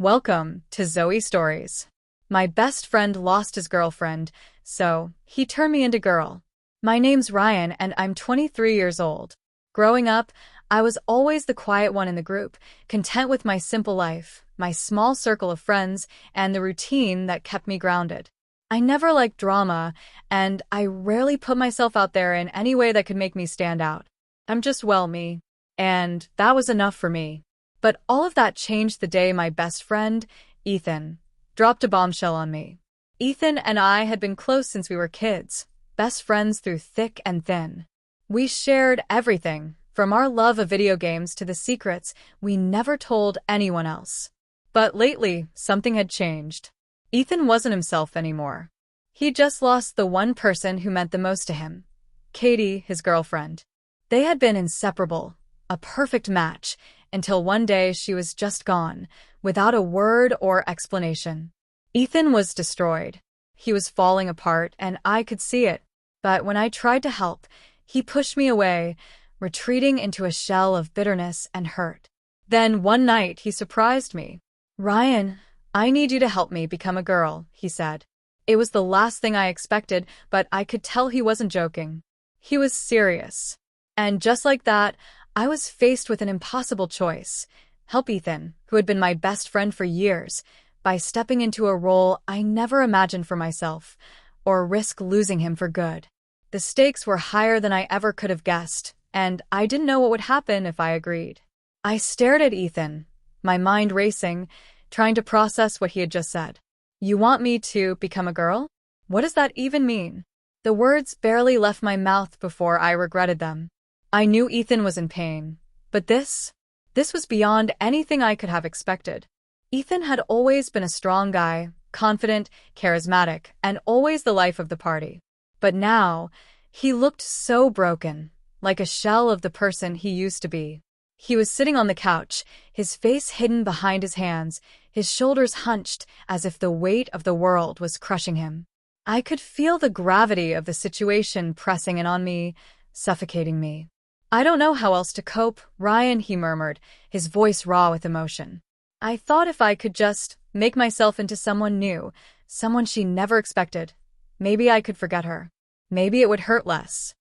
Welcome to Zoe Stories. My best friend lost his girlfriend, so he turned me into girl. My name's Ryan and I'm 23 years old. Growing up, I was always the quiet one in the group, content with my simple life, my small circle of friends, and the routine that kept me grounded. I never liked drama, and I rarely put myself out there in any way that could make me stand out. I'm just me, and that was enough for me. But all of that changed the day my best friend, Ethan, dropped a bombshell on me. Ethan and I had been close since we were kids, best friends through thick and thin. We shared everything, from our love of video games to the secrets we never told anyone else. But lately, something had changed. Ethan wasn't himself anymore. He just lost the one person who meant the most to him, Katie, his girlfriend. They had been inseparable, a perfect match, until one day she was just gone, without a word or explanation. Ethan was destroyed. He was falling apart, and I could see it. But when I tried to help, he pushed me away, retreating into a shell of bitterness and hurt. Then one night he surprised me. "Ryan, I need you to help me become a girl," he said. It was the last thing I expected, but I could tell he wasn't joking. He was serious. And just like that, I was faced with an impossible choice: help Ethan, who had been my best friend for years, by stepping into a role I never imagined for myself, or risk losing him for good. The stakes were higher than I ever could have guessed, and I didn't know what would happen if I agreed. I stared at Ethan, my mind racing, trying to process what he had just said. "You want me to become a girl? What does that even mean?" The words barely left my mouth before I regretted them. I knew Ethan was in pain, but this was beyond anything I could have expected. Ethan had always been a strong guy, confident, charismatic, and always the life of the party. But now, he looked so broken, like a shell of the person he used to be. He was sitting on the couch, his face hidden behind his hands, his shoulders hunched as if the weight of the world was crushing him. I could feel the gravity of the situation pressing in on me, suffocating me. "I don't know how else to cope, Ryan," he murmured, his voice raw with emotion. "I thought if I could just make myself into someone new, someone she never expected, maybe I could forget her. Maybe it would hurt less."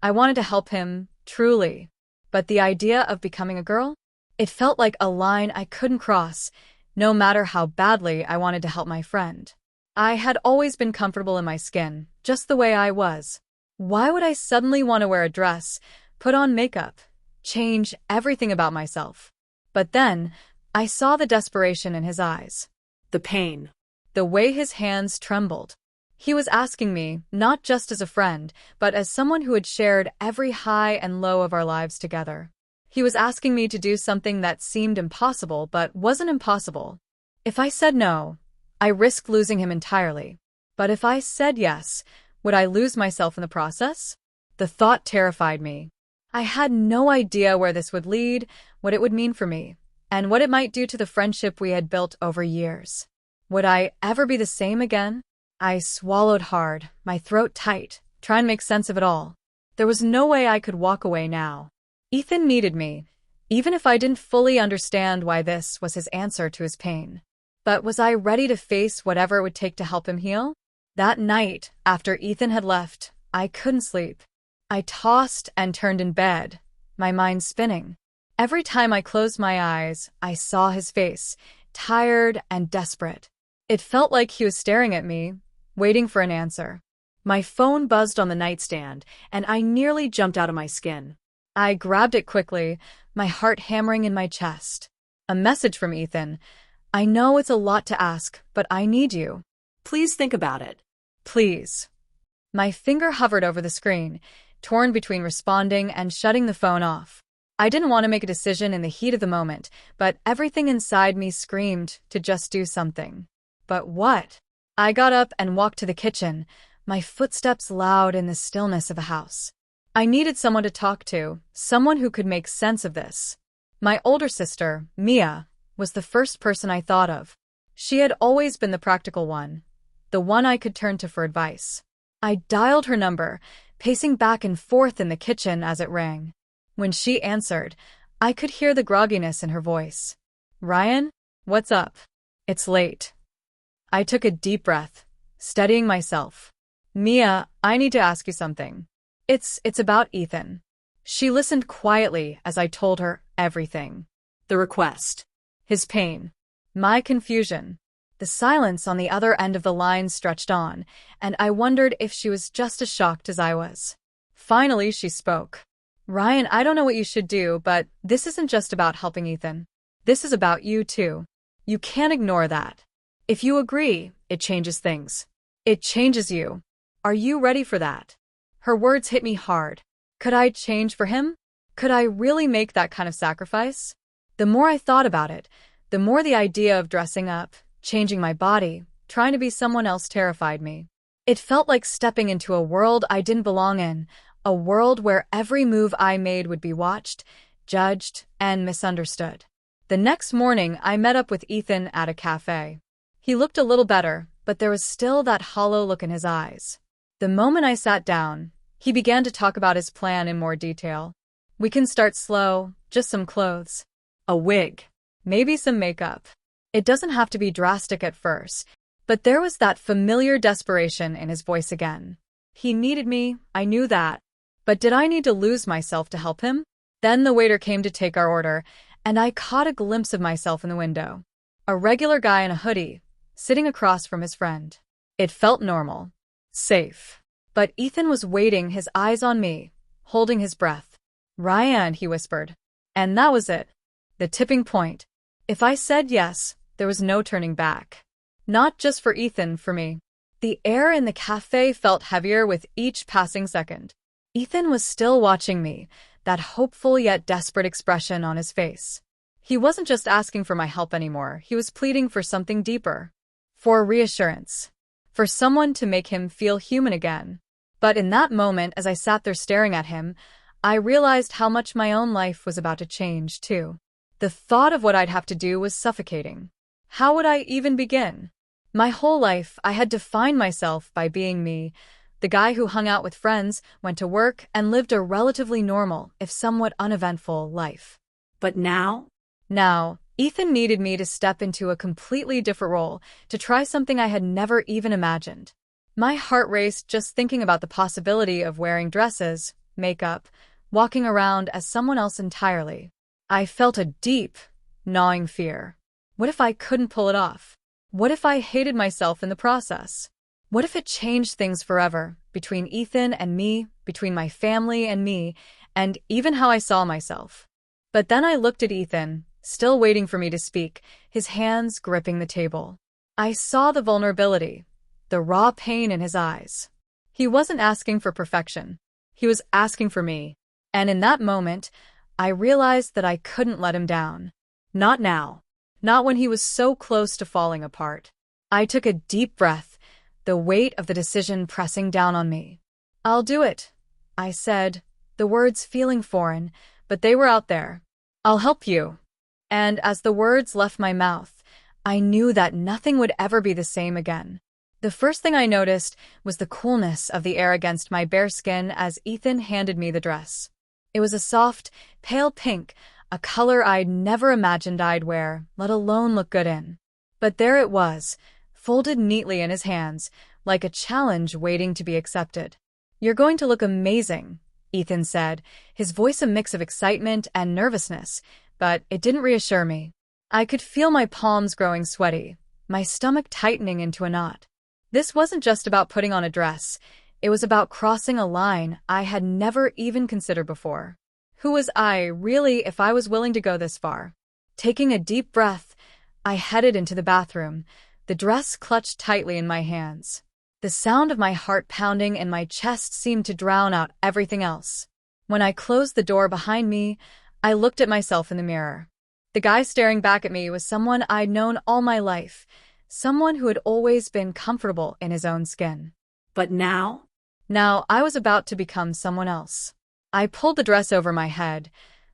I wanted to help him, truly. But the idea of becoming a girl? It felt like a line I couldn't cross, no matter how badly I wanted to help my friend. I had always been comfortable in my skin, just the way I was. Why would I suddenly want to wear a dress, put on makeup, change everything about myself? But then, I saw the desperation in his eyes. The pain. The way his hands trembled. He was asking me, not just as a friend, but as someone who had shared every high and low of our lives together. He was asking me to do something that seemed impossible but wasn't impossible. If I said no, I risked losing him entirely. But if I said yes, would I lose myself in the process? The thought terrified me. I had no idea where this would lead, what it would mean for me, and what it might do to the friendship we had built over years. Would I ever be the same again? I swallowed hard, my throat tight, trying to make sense of it all. There was no way I could walk away now. Ethan needed me, even if I didn't fully understand why this was his answer to his pain. But was I ready to face whatever it would take to help him heal? That night, after Ethan had left, I couldn't sleep. I tossed and turned in bed, my mind spinning. Every time I closed my eyes, I saw his face, tired and desperate. It felt like he was staring at me, waiting for an answer. My phone buzzed on the nightstand, and I nearly jumped out of my skin. I grabbed it quickly, my heart hammering in my chest. A message from Ethan. "I know it's a lot to ask, but I need you. Please think about it. Please." My finger hovered over the screen, torn between responding and shutting the phone off. I didn't want to make a decision in the heat of the moment, but everything inside me screamed to just do something. But what? I got up and walked to the kitchen, my footsteps loud in the stillness of the house. I needed someone to talk to, someone who could make sense of this. My older sister, Mia, was the first person I thought of. She had always been the practical one, the one I could turn to for advice. I dialed her number, pacing back and forth in the kitchen as it rang. When she answered, I could hear the grogginess in her voice. "Ryan, what's up?" It's late. I took a deep breath, steadying myself. Mia, I need to ask you something. It's about Ethan. She listened quietly as I told her everything. The request. His pain. My confusion. The silence on the other end of the line stretched on, and I wondered if she was just as shocked as I was. Finally, she spoke. Ryan, I don't know what you should do, but this isn't just about helping Ethan. This is about you too. You can't ignore that. If you agree, it changes things. It changes you. Are you ready for that? Her words hit me hard. Could I change for him? Could I really make that kind of sacrifice? The more I thought about it, the more the idea of dressing up, changing my body, trying to be someone else terrified me. It felt like stepping into a world I didn't belong in, a world where every move I made would be watched, judged, and misunderstood. The next morning, I met up with Ethan at a cafe. He looked a little better, but there was still that hollow look in his eyes. The moment I sat down, he began to talk about his plan in more detail. We can start slow, just some clothes. A wig. Maybe some makeup. It doesn't have to be drastic at first, but there was that familiar desperation in his voice again. He needed me, I knew that. But did I need to lose myself to help him? Then the waiter came to take our order, and I caught a glimpse of myself in the window. A regular guy in a hoodie, sitting across from his friend. It felt normal. Safe. But Ethan was waiting, his eyes on me, holding his breath. Ryan, he whispered. And that was it. The tipping point. If I said yes, there was no turning back. Not just for Ethan, for me. The air in the cafe felt heavier with each passing second. Ethan was still watching me, that hopeful yet desperate expression on his face. He wasn't just asking for my help anymore, he was pleading for something deeper. For reassurance. For someone to make him feel human again. But in that moment, as I sat there staring at him, I realized how much my own life was about to change, too. The thought of what I'd have to do was suffocating. How would I even begin? My whole life, I had defined myself by being me, the guy who hung out with friends, went to work, and lived a relatively normal, if somewhat uneventful, life. But now, Ethan needed me to step into a completely different role, to try something I had never even imagined. My heart raced just thinking about the possibility of wearing dresses, makeup, walking around as someone else entirely. I felt a deep, gnawing fear. What if I couldn't pull it off? What if I hated myself in the process? What if it changed things forever, between Ethan and me, between my family and me, and even how I saw myself? But then I looked at Ethan, still waiting for me to speak, his hands gripping the table. I saw the vulnerability, the raw pain in his eyes. He wasn't asking for perfection. He was asking for me. And in that moment, I realized that I couldn't let him down. Not now. Not when he was so close to falling apart. I took a deep breath, the weight of the decision pressing down on me. I'll do it, I said, the words feeling foreign, but they were out there. I'll help you. And as the words left my mouth, I knew that nothing would ever be the same again. The first thing I noticed was the coolness of the air against my bare skin as Ethan handed me the dress. It was a soft, pale pink, a color I'd never imagined I'd wear, let alone look good in. But there it was, folded neatly in his hands, like a challenge waiting to be accepted. You're going to look amazing, Ethan said, his voice a mix of excitement and nervousness, but it didn't reassure me. I could feel my palms growing sweaty, my stomach tightening into a knot. This wasn't just about putting on a dress, it was about crossing a line I had never even considered before. Who was I, really, if I was willing to go this far? Taking a deep breath, I headed into the bathroom, the dress clutched tightly in my hands. The sound of my heart pounding in my chest seemed to drown out everything else. When I closed the door behind me, I looked at myself in the mirror. The guy staring back at me was someone I'd known all my life, someone who had always been comfortable in his own skin. But now I was about to become someone else. I pulled the dress over my head,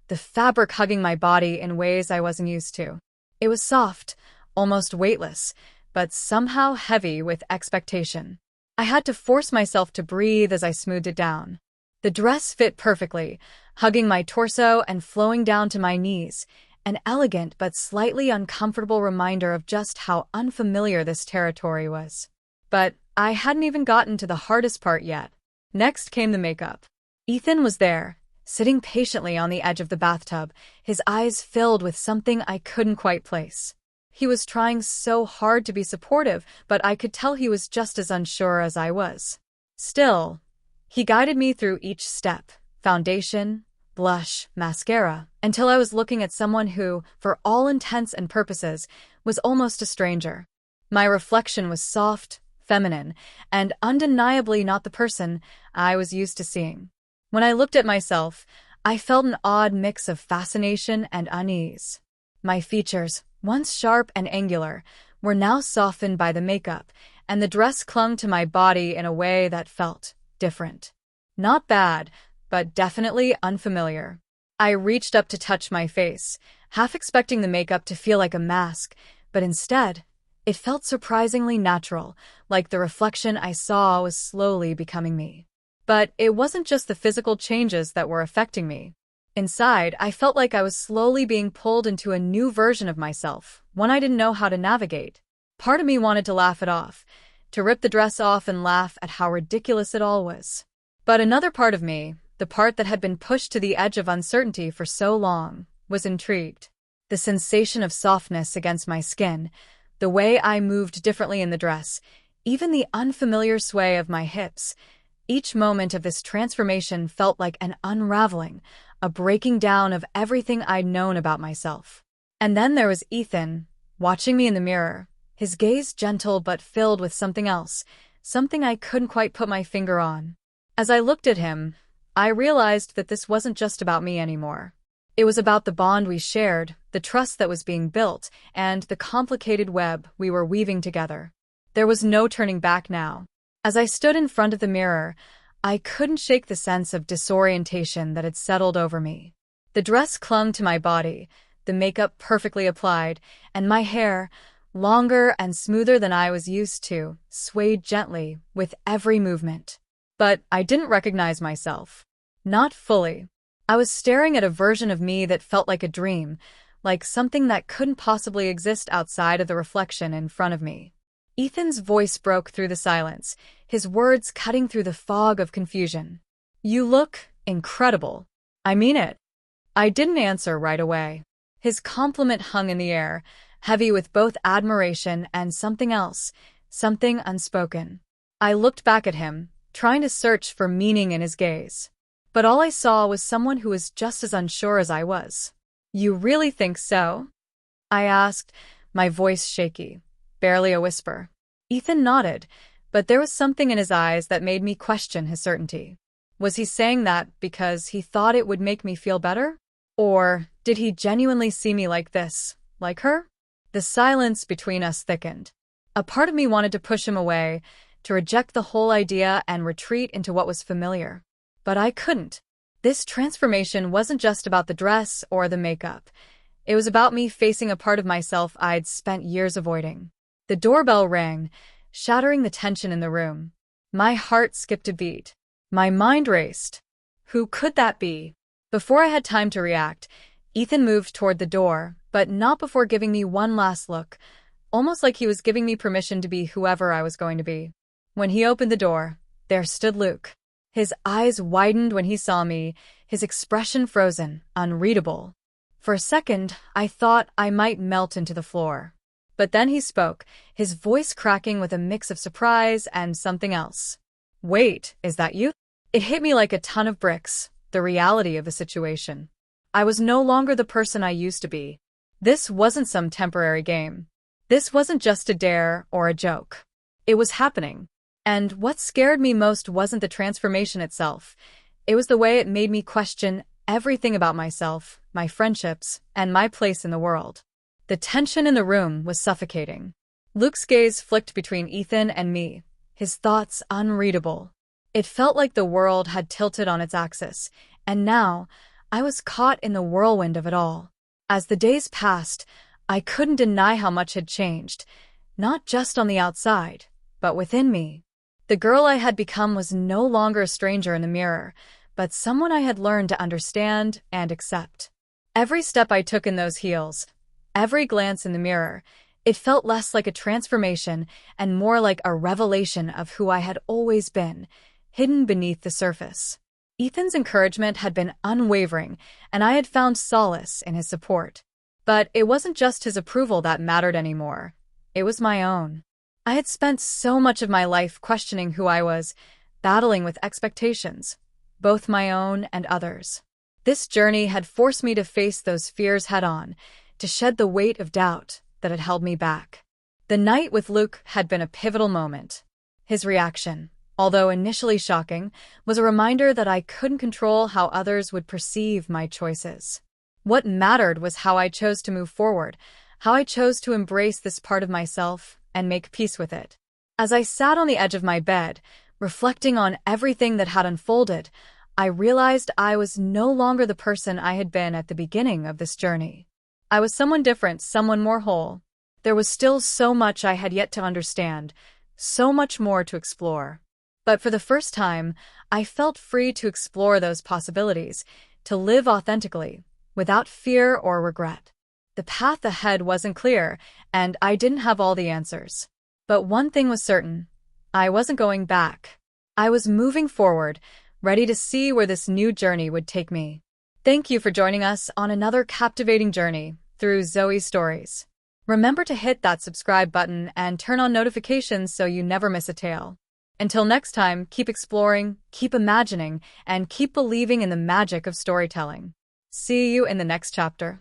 the fabric hugging my body in ways I wasn't used to. It was soft, almost weightless, but somehow heavy with expectation. I had to force myself to breathe as I smoothed it down. The dress fit perfectly, hugging my torso and flowing down to my knees, an elegant but slightly uncomfortable reminder of just how unfamiliar this territory was. But I hadn't even gotten to the hardest part yet. Next came the makeup. Ethan was there, sitting patiently on the edge of the bathtub, his eyes filled with something I couldn't quite place. He was trying so hard to be supportive, but I could tell he was just as unsure as I was. Still, he guided me through each step, foundation, blush, mascara, until I was looking at someone who, for all intents and purposes, was almost a stranger. My reflection was soft, feminine, and undeniably not the person I was used to seeing. When I looked at myself, I felt an odd mix of fascination and unease. My features, once sharp and angular, were now softened by the makeup, and the dress clung to my body in a way that felt different. Not bad, but definitely unfamiliar. I reached up to touch my face, half expecting the makeup to feel like a mask, but instead, it felt surprisingly natural, like the reflection I saw was slowly becoming me. But it wasn't just the physical changes that were affecting me. Inside, I felt like I was slowly being pulled into a new version of myself, one I didn't know how to navigate. Part of me wanted to laugh it off, to rip the dress off and laugh at how ridiculous it all was. But another part of me, the part that had been pushed to the edge of uncertainty for so long, was intrigued. The sensation of softness against my skin, the way I moved differently in the dress, even the unfamiliar sway of my hips. Each moment of this transformation felt like an unraveling, a breaking down of everything I'd known about myself. And then there was Ethan, watching me in the mirror, his gaze gentle but filled with something else, something I couldn't quite put my finger on. As I looked at him, I realized that this wasn't just about me anymore. It was about the bond we shared, the trust that was being built, and the complicated web we were weaving together. There was no turning back now. As I stood in front of the mirror, I couldn't shake the sense of disorientation that had settled over me. The dress clung to my body, the makeup perfectly applied, and my hair, longer and smoother than I was used to, swayed gently with every movement. But I didn't recognize myself. Not fully. I was staring at a version of me that felt like a dream, like something that couldn't possibly exist outside of the reflection in front of me. Ethan's voice broke through the silence, his words cutting through the fog of confusion. "You look incredible. I mean it." I didn't answer right away. His compliment hung in the air, heavy with both admiration and something else, something unspoken. I looked back at him, trying to search for meaning in his gaze. But all I saw was someone who was just as unsure as I was. "You really think so?" I asked, my voice shaky, barely a whisper. Ethan nodded, but there was something in his eyes that made me question his certainty. Was he saying that because he thought it would make me feel better? Or did he genuinely see me like this, like her? The silence between us thickened. A part of me wanted to push him away, to reject the whole idea and retreat into what was familiar. But I couldn't. This transformation wasn't just about the dress or the makeup. It was about me facing a part of myself I'd spent years avoiding. The doorbell rang, shattering the tension in the room. My heart skipped a beat. My mind raced. Who could that be? Before I had time to react, Ethan moved toward the door, but not before giving me one last look, almost like he was giving me permission to be whoever I was going to be. When he opened the door, there stood Luke. His eyes widened when he saw me, his expression frozen, unreadable. For a second, I thought I might melt into the floor. But then he spoke, his voice cracking with a mix of surprise and something else. "Wait, is that you?" It hit me like a ton of bricks, the reality of the situation. I was no longer the person I used to be. This wasn't some temporary game. This wasn't just a dare or a joke. It was happening. And what scared me most wasn't the transformation itself. It was the way it made me question everything about myself, my friendships, and my place in the world. The tension in the room was suffocating. Luke's gaze flicked between Ethan and me, his thoughts unreadable. It felt like the world had tilted on its axis, and now I was caught in the whirlwind of it all. As the days passed, I couldn't deny how much had changed, not just on the outside, but within me. The girl I had become was no longer a stranger in the mirror, but someone I had learned to understand and accept. Every step I took in those heels, every glance in the mirror, it felt less like a transformation and more like a revelation of who I had always been, hidden beneath the surface. Ethan's encouragement had been unwavering, and I had found solace in his support. But it wasn't just his approval that mattered anymore. It was my own. I had spent so much of my life questioning who I was, battling with expectations, both my own and others. This journey had forced me to face those fears head-on, to shed the weight of doubt that had held me back. The night with Luke had been a pivotal moment. His reaction, although initially shocking, was a reminder that I couldn't control how others would perceive my choices. What mattered was how I chose to move forward, how I chose to embrace this part of myself and make peace with it. As I sat on the edge of my bed, reflecting on everything that had unfolded, I realized I was no longer the person I had been at the beginning of this journey. I was someone different, someone more whole. There was still so much I had yet to understand, so much more to explore. But for the first time, I felt free to explore those possibilities, to live authentically, without fear or regret. The path ahead wasn't clear, and I didn't have all the answers. But one thing was certain: I wasn't going back. I was moving forward, ready to see where this new journey would take me. Thank you for joining us on another captivating journey through Zoe's stories. Remember to hit that subscribe button and turn on notifications so you never miss a tale. Until next time, keep exploring, keep imagining, and keep believing in the magic of storytelling. See you in the next chapter.